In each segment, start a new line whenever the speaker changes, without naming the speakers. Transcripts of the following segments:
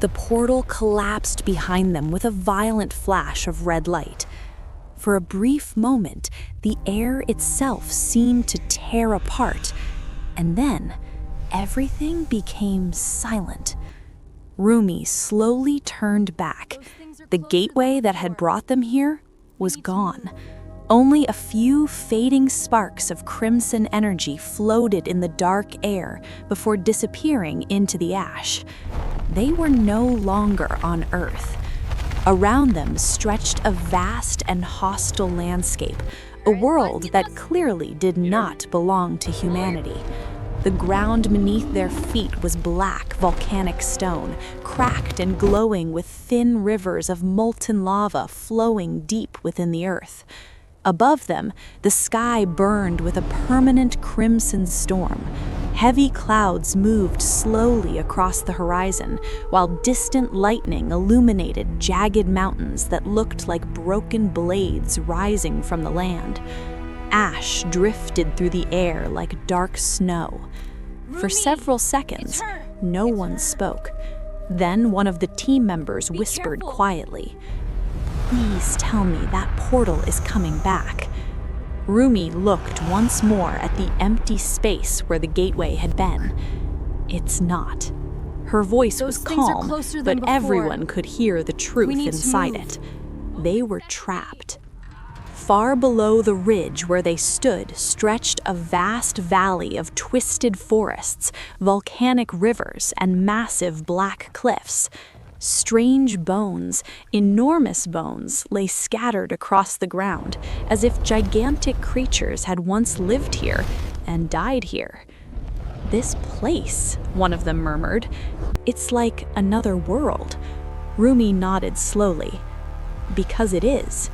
The portal collapsed behind them with a violent flash of red light. For a brief moment, the air itself seemed to tear apart, and then everything became silent. Rumi slowly turned back. The gateway that had brought them here was gone. Only a few fading sparks of crimson energy floated in the dark air before disappearing into the ash. They were no longer on Earth. Around them stretched a vast and hostile landscape, a world that clearly did not belong to humanity. The ground beneath their feet was black volcanic stone, cracked and glowing with thin rivers of molten lava flowing deep within the earth. Above them, the sky burned with a permanent crimson storm. Heavy clouds moved slowly across the horizon, while distant lightning illuminated jagged mountains that looked like broken blades rising from the land. Ash drifted through the air like dark snow. For several seconds, no one spoke. Then one of the team members whispered quietly, "Please tell me that portal is coming back." Rumi looked once more at the empty space where the gateway had been. "It's not." Her voice was calm, but everyone could hear the truth inside it. They were trapped. Far below the ridge where they stood stretched a vast valley of twisted forests, volcanic rivers, and massive black cliffs. Strange bones, enormous bones, lay scattered across the ground, as if gigantic creatures had once lived here and died here. "This place," one of them murmured, "it's like another world." Rumi nodded slowly. "Because it is."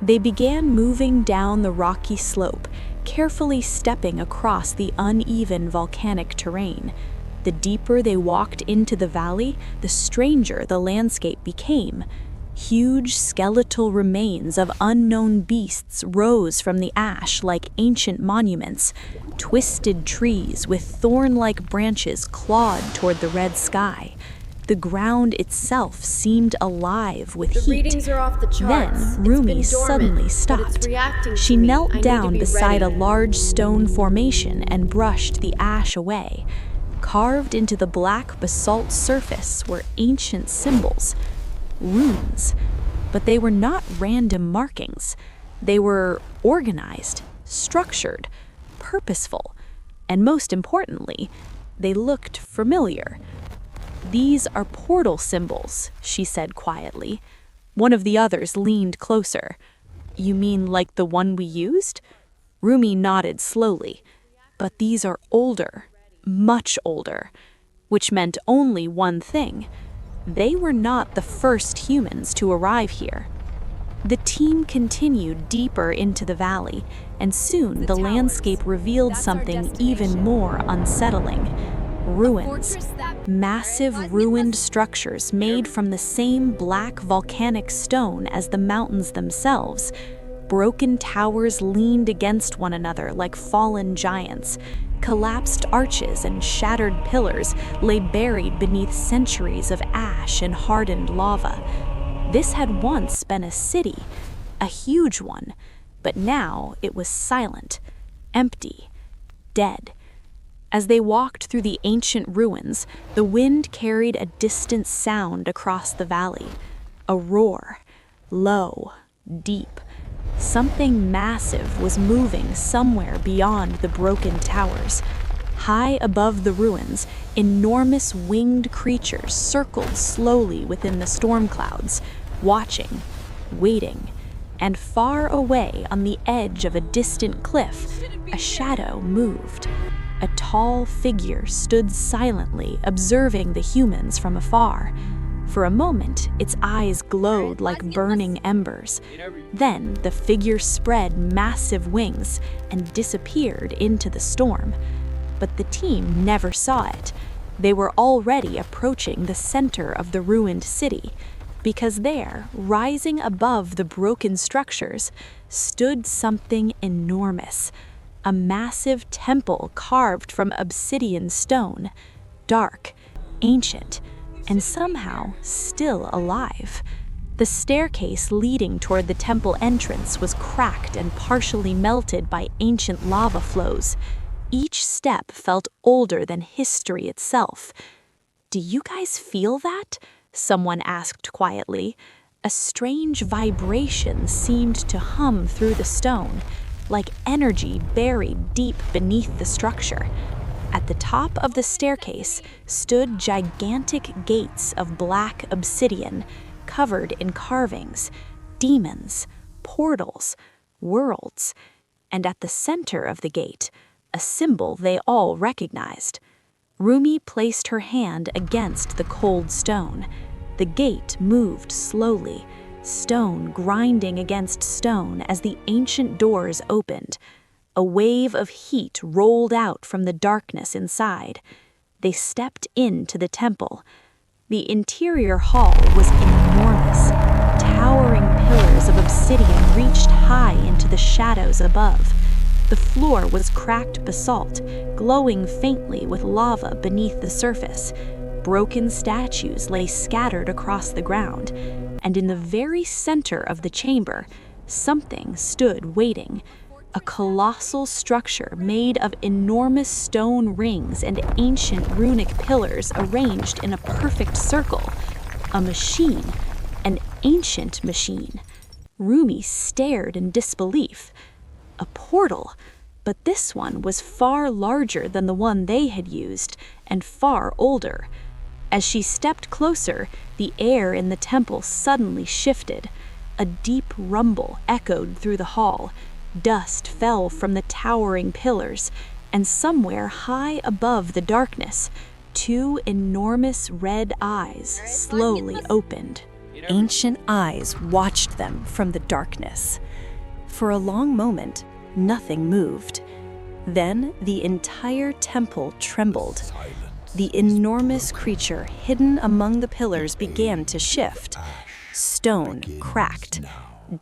They began moving down the rocky slope, carefully stepping across the uneven volcanic terrain. The deeper they walked into the valley, the stranger the landscape became. Huge skeletal remains of unknown beasts rose from the ash like ancient monuments. Twisted trees with thorn-like branches clawed toward the red sky. The ground itself seemed alive with heat.
Readings are off the charts.
Then Rumi suddenly stopped. She knelt down beside a large stone formation and brushed the ash away. Carved into the black basalt surface were ancient symbols, runes. But they were not random markings. They were organized, structured, purposeful, and most importantly, they looked familiar. "These are portal symbols," she said quietly. One of the others leaned closer. "You mean like the one we used?" Rumi nodded slowly. "But these are older. Much older," which meant only one thing. They were not the first humans to arrive here. The team continued deeper into the valley, and soon the landscape revealed something even more unsettling. Ruins. Massive ruined structures made from the same black volcanic stone as the mountains themselves. Broken towers leaned against one another like fallen giants. Collapsed arches and shattered pillars lay buried beneath centuries of ash and hardened lava. This had once been a city, a huge one, but now it was silent, empty, dead. As they walked through the ancient ruins, the wind carried a distant sound across the valley, a roar, low, deep. Something massive was moving somewhere beyond the broken towers. High above the ruins, enormous winged creatures circled slowly within the storm clouds, watching, waiting, and far away on the edge of a distant cliff, a shadow moved. A tall figure stood silently observing the humans from afar. For a moment, its eyes glowed like burning embers. Then the figure spread massive wings and disappeared into the storm. But the team never saw it. They were already approaching the center of the ruined city, because there, rising above the broken structures, stood something enormous. A massive temple carved from obsidian stone, dark, ancient, and somehow still alive. The staircase leading toward the temple entrance was cracked and partially melted by ancient lava flows. Each step felt older than history itself. "Do you guys feel that?" someone asked quietly. A strange vibration seemed to hum through the stone, like energy buried deep beneath the structure. At the top of the staircase stood gigantic gates of black obsidian, covered in carvings, demons, portals, worlds, and at the center of the gate, a symbol they all recognized. Rumi placed her hand against the cold stone. The gate moved slowly, stone grinding against stone as the ancient doors opened. A wave of heat rolled out from the darkness inside. They stepped into the temple. The interior hall was enormous. Towering pillars of obsidian reached high into the shadows above. The floor was cracked basalt, glowing faintly with lava beneath the surface. Broken statues lay scattered across the ground, and in the very center of the chamber, something stood waiting. A colossal structure made of enormous stone rings and ancient runic pillars arranged in a perfect circle. A machine, an ancient machine. Rumi stared in disbelief. A portal, but this one was far larger than the one they had used, and far older. As she stepped closer, the air in the temple suddenly shifted. A deep rumble echoed through the hall. Dust fell from the towering pillars, and somewhere high above the darkness, two enormous red eyes slowly opened. Ancient eyes watched them from the darkness. For a long moment, nothing moved. Then the entire temple trembled. The enormous creature hidden among the pillars began to shift. Stone cracked.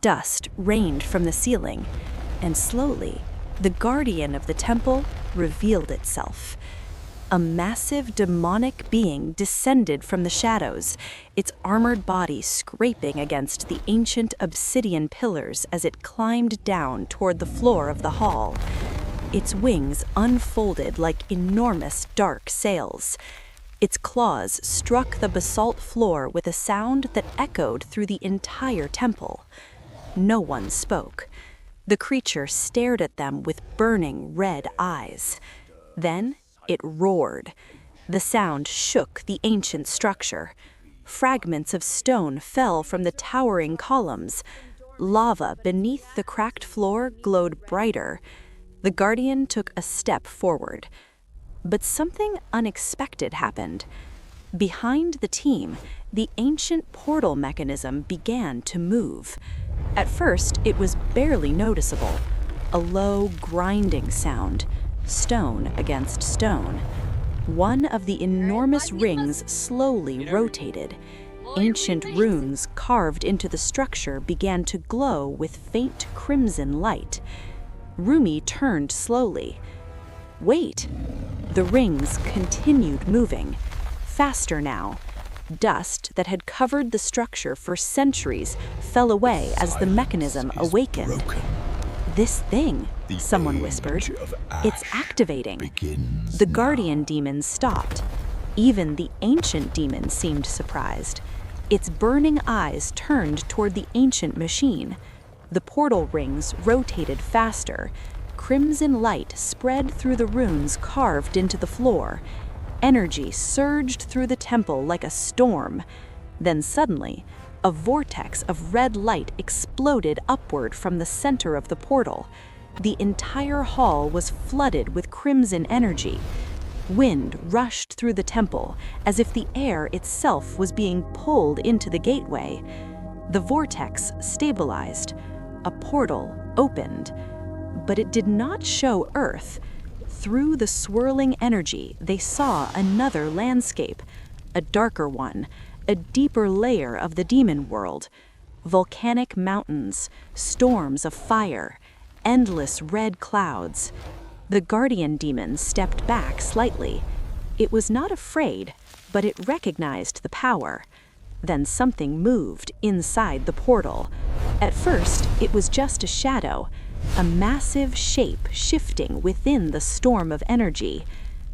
Dust rained from the ceiling. And slowly, the guardian of the temple revealed itself. A massive demonic being descended from the shadows, its armored body scraping against the ancient obsidian pillars as it climbed down toward the floor of the hall. Its wings unfolded like enormous dark sails. Its claws struck the basalt floor with a sound that echoed through the entire temple. No one spoke. The creature stared at them with burning red eyes. Then it roared. The sound shook the ancient structure. Fragments of stone fell from the towering columns. Lava beneath the cracked floor glowed brighter. The guardian took a step forward. But something unexpected happened. Behind the team, the ancient portal mechanism began to move. At first, it was barely noticeable. A low, grinding sound, stone against stone. One of the enormous rings slowly rotated. Ancient runes carved into the structure began to glow with faint crimson light. Rumi turned slowly. Wait! The rings continued moving, faster now. Dust that had covered the structure for centuries fell away as the mechanism awakened. "This thing," someone whispered, "it's activating." The guardian demon stopped. Even the ancient demon seemed surprised. Its burning eyes turned toward the ancient machine. The portal rings rotated faster. Crimson light spread through the runes carved into the floor. Energy surged through the temple like a storm. Then suddenly, a vortex of red light exploded upward from the center of the portal. The entire hall was flooded with crimson energy. Wind rushed through the temple as if the air itself was being pulled into the gateway. The vortex stabilized. A portal opened, but it did not show Earth. Through the swirling energy, they saw another landscape, a darker one, a deeper layer of the demon world. Volcanic mountains, storms of fire, endless red clouds. The guardian demon stepped back slightly. It was not afraid, but it recognized the power. Then something moved inside the portal. At first, it was just a shadow, a massive shape shifting within the storm of energy.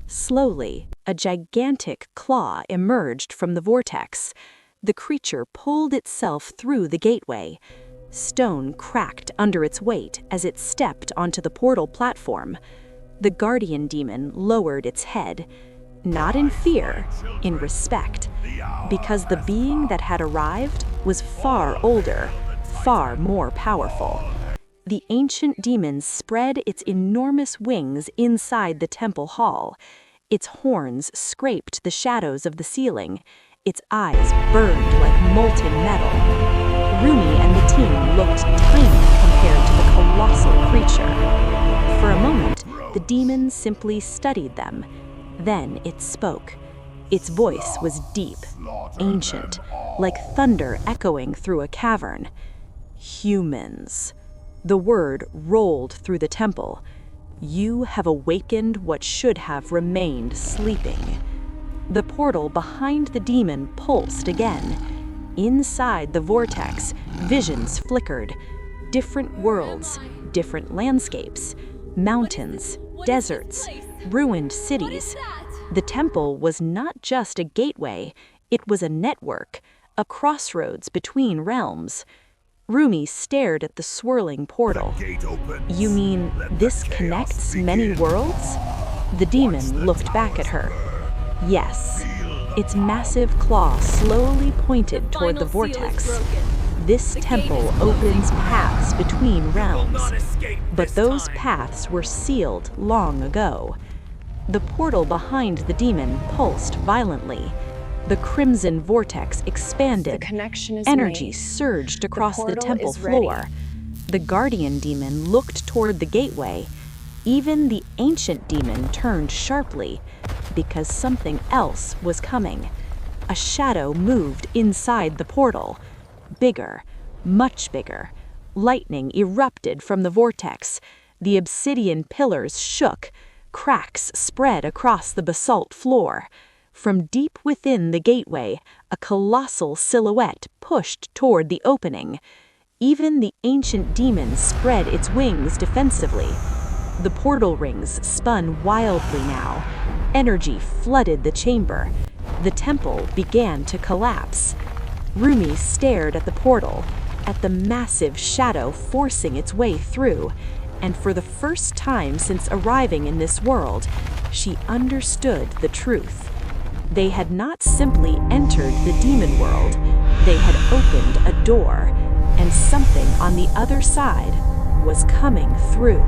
Slowly, a gigantic claw emerged from the vortex. The creature pulled itself through the gateway. Stone cracked under its weight as it stepped onto the portal platform. The guardian demon lowered its head, not in fear, in respect, because the being that had arrived was far older, far more powerful. The ancient demon spread its enormous wings inside the temple hall. Its horns scraped the shadows of the ceiling. Its eyes burned like molten metal. Rumi and the team looked tiny compared to the colossal creature. For a moment, the demon simply studied them. Then it spoke. Its voice was deep, ancient, like thunder echoing through a cavern. Humans. The word rolled through the temple. You have awakened what should have remained sleeping. The portal behind the demon pulsed again. Inside the vortex, visions flickered. Different worlds, different landscapes, mountains, deserts, ruined cities. The temple was not just a gateway, it was a network, a crossroads between realms. Rumi stared at the swirling portal. You mean this connects many worlds? The demon looked back at her. Yes. Its massive claw slowly pointed toward the vortex. This temple opens paths between realms, but those paths were sealed long ago. The portal behind the demon pulsed violently. The crimson vortex expanded. Energy surged across the temple floor. The guardian demon looked toward the gateway. Even the ancient demon turned sharply, because something else was coming. A shadow moved inside the portal. Bigger, much bigger. Lightning erupted from the vortex. The obsidian pillars shook. Cracks spread across the basalt floor. From deep within the gateway, a colossal silhouette pushed toward the opening. Even the ancient demon spread its wings defensively. The portal rings spun wildly now. Energy flooded the chamber. The temple began to collapse. Rumi stared at the portal, at the massive shadow forcing its way through, and for the first time since arriving in this world, she understood the truth. They had not simply entered the demon world, they had opened a door, and something on the other side was coming through.